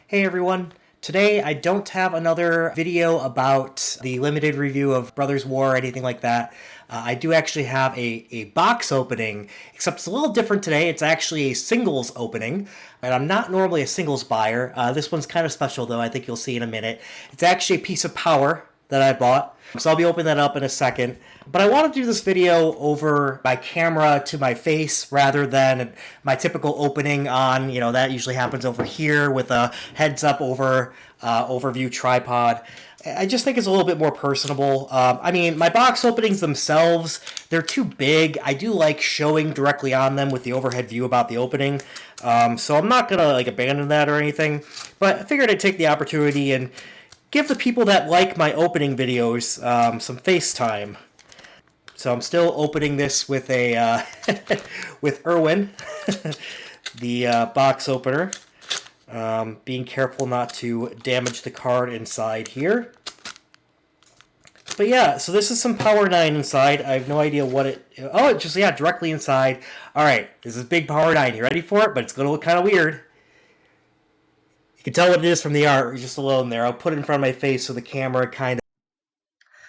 Hey everyone! Today I don't have another video about the limited review of Brothers War or anything like that. I do actually have a box opening, except it's a little different today. It's actually a singles opening, and I'm not normally a singles buyer. This one's kind of special though, I think you'll see in a minute. It's actually a piece of power that I bought. So I'll be opening that up in a second. But I want to do this video over my camera to my face rather than my typical opening on, that usually happens over here with a heads up overview tripod. I just think it's a little bit more personable. I mean, my box openings themselves, they're too big. I do like showing directly on them with the overhead view about the opening. So I'm not going to abandon that or anything. But I figured I'd take the opportunity and give the people that like my opening videos some FaceTime. So I'm still opening this with a with Irwin, the box opener. Being careful not to damage the card inside here. But yeah, so this is some Power 9 inside. I have no idea what it... Oh, it just, yeah, directly inside. Alright, this is big Power 9. You ready for it? But it's going to look kind of weird. You can tell what it is from the art just alone there. I'll put it in front of my face so the camera kind of...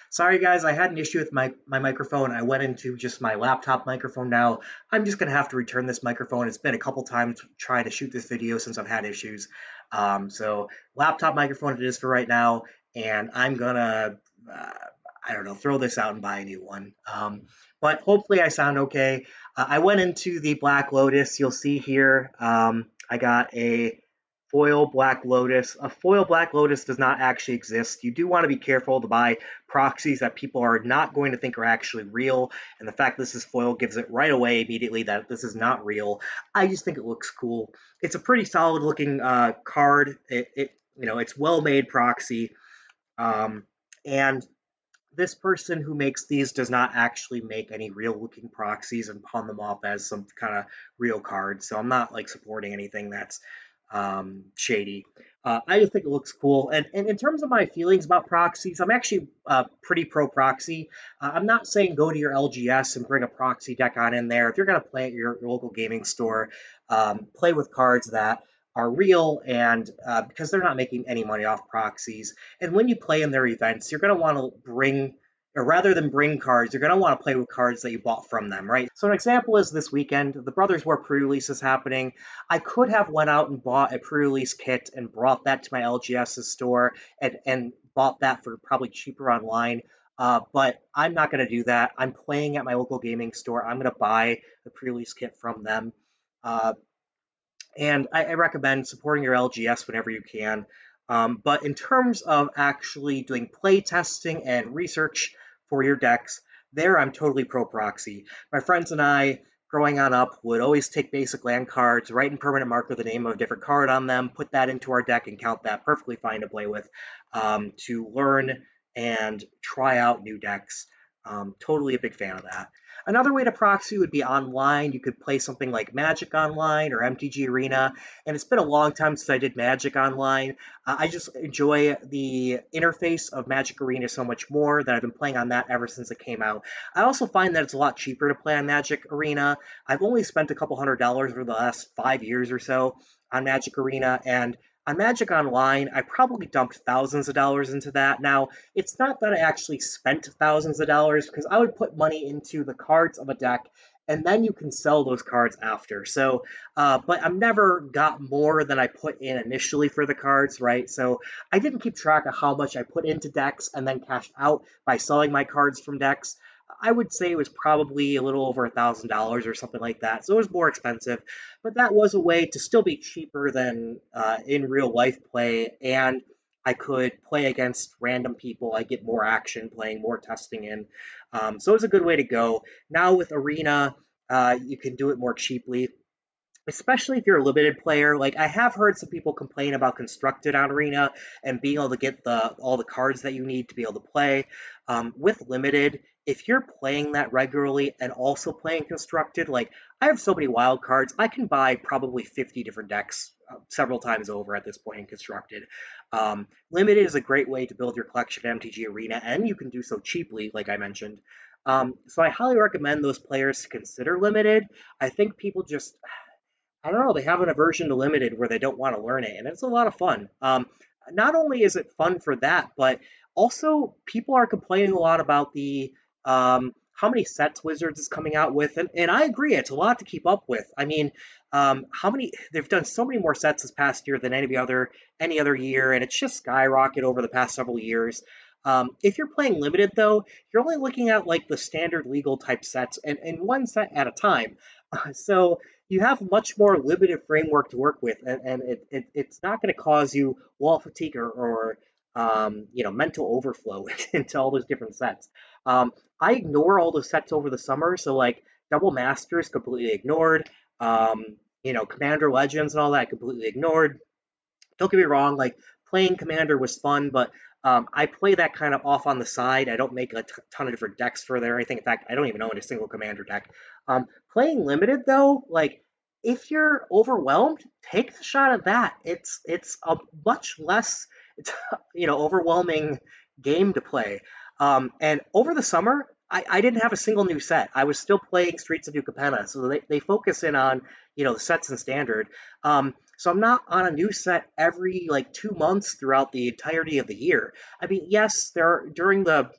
Sorry guys, I had an issue with my microphone. I went into just my laptop microphone now. I'm just going to have to return this microphone. It's been a couple times trying to shoot this video since I've had issues. So laptop microphone it is for right now, and I'm going to, I don't know, throw this out and buy a new one. But hopefully I sound okay. I went into the Black Lotus. You'll see here I got a foil Black Lotus. A foil Black Lotus does not actually exist. You do want to be careful to buy proxies that people are not going to think are actually real, and the fact this is foil gives it right away immediately that this is not real. I just think it looks cool. It's a pretty solid looking card. It's well made proxy, and this person who makes these does not actually make any real looking proxies and pawn them off as some kind of real cards. So I'm not supporting anything that's shady. I just think it looks cool. And in terms of my feelings about proxies, I'm actually pretty pro proxy. I'm not saying go to your LGS and bring a proxy deck on in there. If you're going to play at your local gaming store, play with cards that are real and because they're not making any money off proxies. And when you play in their events, you're going to want to bring or rather than bring cards, you're going to want to play with cards that you bought from them, right? So an example is this weekend, the Brothers War pre-release is happening. I could have went out and bought a pre-release kit and brought that to my LGS's store and bought that for probably cheaper online. But I'm not going to do that. I'm playing at my local gaming store. I'm going to buy the pre-release kit from them. And I recommend supporting your LGS whenever you can. But in terms of actually doing play testing and research for your decks, there I'm totally pro proxy. My friends and I, growing on up, would always take basic land cards, write in permanent marker the name of a different card on them, put that into our deck, and count that perfectly fine to play with, to learn and try out new decks. Totally a big fan of that. Another way to proxy would be online. You could play something like Magic Online or MTG Arena, and it's been a long time since I did Magic Online. I just enjoy the interface of Magic Arena so much more that I've been playing on that ever since it came out. I also find that it's a lot cheaper to play on Magic Arena. I've only spent a couple $100 over the last 5 years or so on Magic Arena, and on Magic Online, I probably dumped thousands of dollars into that. Now, it's not that I actually spent thousands of dollars because I would put money into the cards of a deck and then you can sell those cards after. So, but I've never got more than I put in initially for the cards, right? So I didn't keep track of how much I put into decks and then cashed out by selling my cards from decks. I would say it was probably a little over $1,000 or something like that. So it was more expensive, but that was a way to still be cheaper than in real life play, and I could play against random people. I get more action playing, more testing in. So it's a good way to go. Now with Arena, you can do it more cheaply, especially if you're a limited player. Like I have heard some people complain about constructed on Arena and being able to get all the cards that you need to be able to play. With limited, if you're playing that regularly and also playing constructed, like I have so many wild cards, I can buy probably 50 different decks several times over at this point in constructed. Limited is a great way to build your collection of MTG Arena, and you can do so cheaply, like I mentioned. So I highly recommend those players to consider limited. I think people just I don't know, they have an aversion to limited where they don't want to learn it, and it's a lot of fun. Not only is it fun for that, but also people are complaining a lot about the how many sets Wizards is coming out with, and I agree, it's a lot to keep up with. I mean, how many they've done so many more sets this past year than any other year, and it's just skyrocketed over the past several years. If you're playing limited though, you're only looking at like the standard legal type sets and one set at a time. So you have much more limited framework to work with, and it's not going to cause you wall fatigue or mental overflow into all those different sets. I ignore all the sets over the summer, so like Double Masters completely ignored, Commander Legends and all that completely ignored. Don't get me wrong, like playing Commander was fun, but I play that kind of off on the side. I don't make a ton of different decks for there or anything. In fact, I don't even own a single Commander deck. Playing limited though, like if you're overwhelmed, take the shot at that. It's a much less overwhelming game to play. And over the summer, I didn't have a single new set. I was still playing Streets of New Capenna, so they focus in on the sets in standard. So I'm not on a new set every like 2 months throughout the entirety of the year. I mean, yes, there are, during the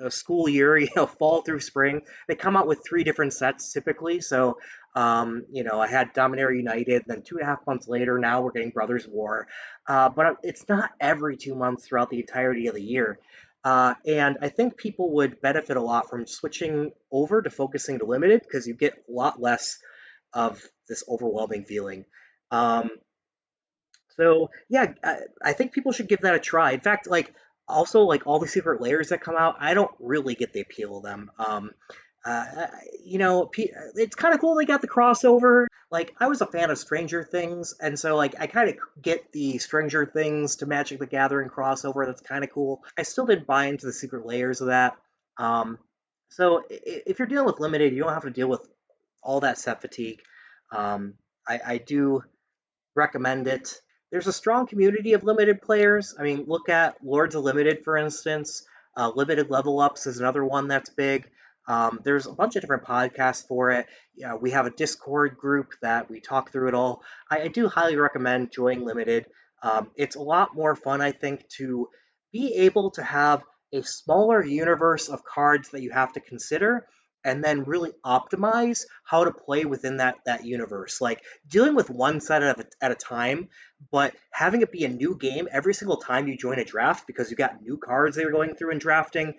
school year, fall through spring, they come out with three different sets typically. So I had Dominaria United, then 2.5 months later, now we're getting Brothers War. But it's not every 2 months throughout the entirety of the year. And I think people would benefit a lot from switching over to focusing to limited because you get a lot less of this overwhelming feeling. Um, so yeah, I think people should give that a try. In fact, like also like all the secret layers that come out, I don't really get the appeal of them. It's kind of cool they got the crossover. Like I was a fan of Stranger Things, and so like I kind of get the Stranger Things to Magic the Gathering crossover. That's kind of cool. I still didn't buy into the secret layers of that. Um, so if you're dealing with limited, you don't have to deal with all that set fatigue. Um, I do recommend it. There's a strong community of limited players. I mean, look at Lords of Limited, for instance. Limited Level Ups is another one that's big. There's a bunch of different podcasts for it. Yeah, we have a Discord group that we talk through it all. I do highly recommend joining Limited. It's a lot more fun, I think, to be able to have a smaller universe of cards that you have to consider and then really optimize how to play within that universe. Like dealing with one set at a time, but having it be a new game every single time you join a draft because you got new cards that you're going through and drafting.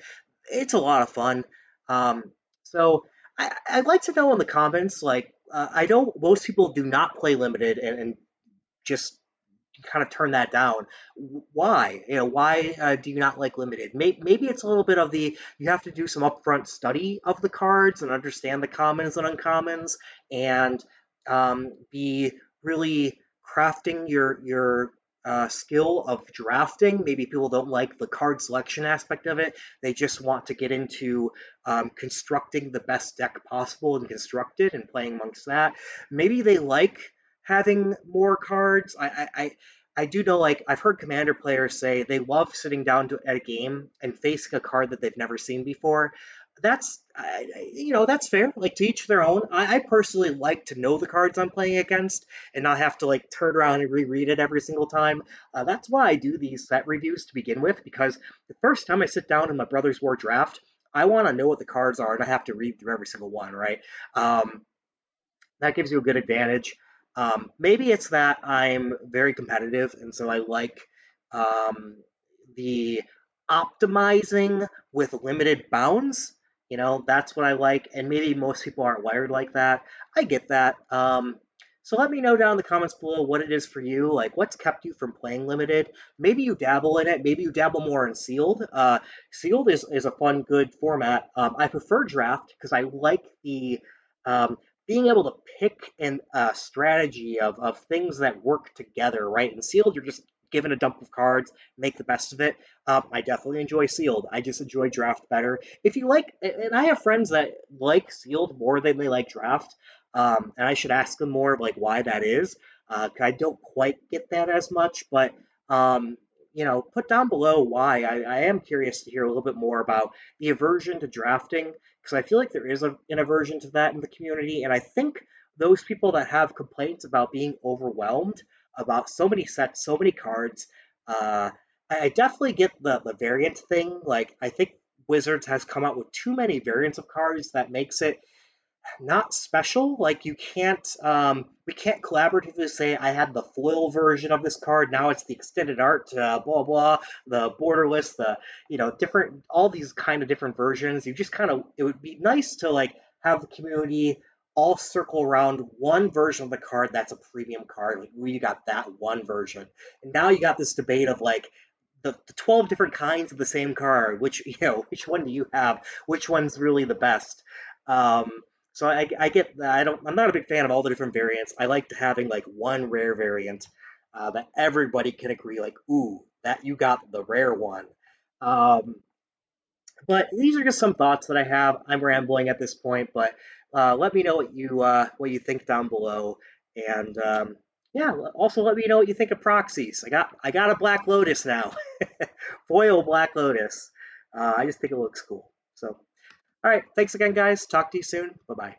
It's a lot of fun. Um, so I'd like to know in the comments, like, I know most people do not play limited and just kind of turn that down. Why? Why do you not like limited? Maybe it's a little bit of the you have to do some upfront study of the cards and understand the commons and uncommons, and be really crafting your skill of drafting. Maybe people don't like the card selection aspect of it. They just want to get into constructing the best deck possible and construct it and playing amongst that. Maybe they like having more cards. I do know, like, I've heard Commander players say they love sitting down at a game and facing a card that they've never seen before. That's fair. Like, to each their own. I personally like to know the cards I'm playing against and not have to, like, turn around and reread it every single time. That's why I do these set reviews to begin with, because the first time I sit down in my Brothers War draft, I want to know what the cards are and I have to read through every single one, right? Um, that gives you a good advantage. Maybe it's that I'm very competitive, and so I like um, the optimizing with limited bounds. That's what I like, and maybe most people aren't wired like that. I get that. So let me know down in the comments below what it is for you, like what's kept you from playing limited. Maybe you dabble in it. Maybe you dabble more in sealed. Sealed is a fun, good format. I prefer draft because I like the um, being able to pick a strategy of things that work together, right? In sealed, you're just given a dump of cards, make the best of it. I definitely enjoy sealed. I just enjoy draft better. If you like, and I have friends that like sealed more than they like draft, and I should ask them more of like why that is. 'Cause I don't quite get that as much, but um, put down below why. I am curious to hear a little bit more about the aversion to drafting because I feel like there is an aversion to that in the community, and I think those people that have complaints about being overwhelmed about so many sets, so many cards, uh, I definitely get the variant thing. Like, I think Wizards has come out with too many variants of cards that makes it not special. Like, you can't, we can't collaboratively say I had the foil version of this card. Now it's the extended art, blah blah, the borderless, the different, all these kind of different versions. You just kind of, it would be nice to like have the community all circle around one version of the card that's a premium card. Like, we got that one version, and now you got this debate of like the 12 different kinds of the same card. Which which one do you have? Which one's really the best? Um, so I get that. I'm not a big fan of all the different variants. I like having like one rare variant that everybody can agree, like, ooh, that you got the rare one. Um, but these are just some thoughts that I have. I'm rambling at this point, but let me know what you think down below, and yeah, also let me know what you think of proxies. I got a Black Lotus now, foil Black Lotus. I just think it looks cool. So, all right, thanks again, guys. Talk to you soon. Bye bye.